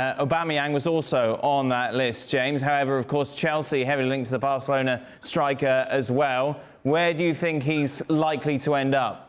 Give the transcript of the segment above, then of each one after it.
Aubameyang was also on that list, James. However, of course, Chelsea heavily linked to the Barcelona striker as well. Where do you think he's likely to end up?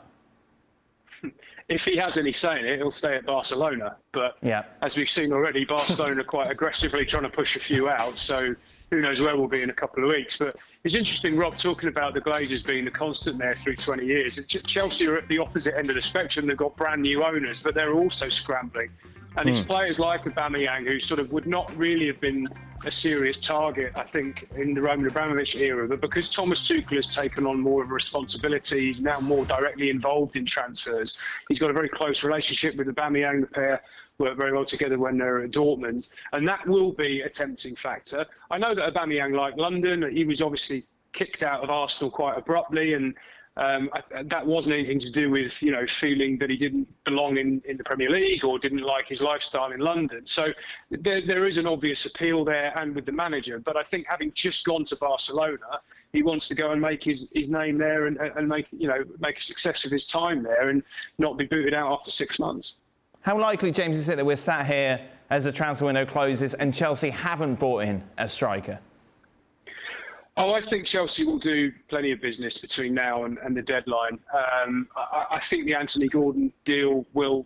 If he has any say in it, he'll stay at Barcelona. But as we've seen already, Barcelona are quite aggressively trying to push a few out. So who knows where we'll be in a couple of weeks. But it's interesting, Rob, talking about the Glazers being the constant there through 20 years. Chelsea are at the opposite end of the spectrum. They've got brand new owners, but they're also scrambling. And it's players like Aubameyang who sort of would not really have been a serious target, I think, in the Roman Abramovich era. But because Thomas Tuchel has taken on more of a responsibility, he's now more directly involved in transfers. He's got a very close relationship with Aubameyang. The pair work very well together when they're at Dortmund. And that will be a tempting factor. I know that Aubameyang liked London. He was obviously kicked out of Arsenal quite abruptly, and that wasn't anything to do with, feeling that he didn't belong in the Premier League or didn't like his lifestyle in London. So there is an obvious appeal there, and with the manager. But I think having just gone to Barcelona, he wants to go and make his name there and make a success of his time there and not be booted out after 6 months. How likely, James, is it that we're sat here as the transfer window closes and Chelsea haven't brought in a striker? Oh, I think Chelsea will do plenty of business between now and the deadline. I think the Anthony Gordon deal will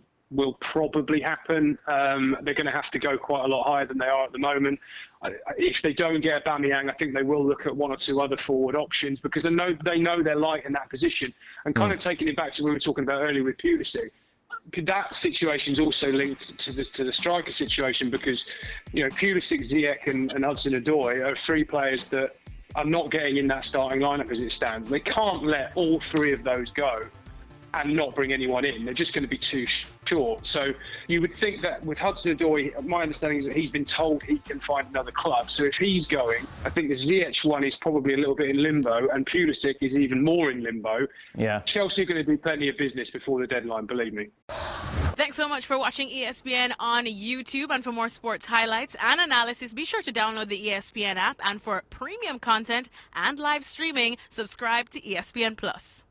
probably happen. They're going to have to go quite a lot higher than they are at the moment. If they don't get Aubameyang, I think they will look at one or two other forward options because they know they're light in that position. And kind of taking it back to what we were talking about earlier with Pulisic, that situation is also linked to the striker situation because, Pulisic, Ziyech and Hudson-Odoi are three players that are not getting in that starting lineup as it stands. They can't let all three of those go and not bring anyone in. They're just going to be too short. So you would think that with Hudson-Odoi, my understanding is that he's been told he can find another club. So if he's going, I think the Ziyech one is probably a little bit in limbo, and Pulisic is even more in limbo. Yeah. Chelsea are going to do plenty of business before the deadline, believe me. Thanks so much for watching ESPN on YouTube. And for more sports highlights and analysis, be sure to download the ESPN app. And for premium content and live streaming, subscribe to ESPN Plus.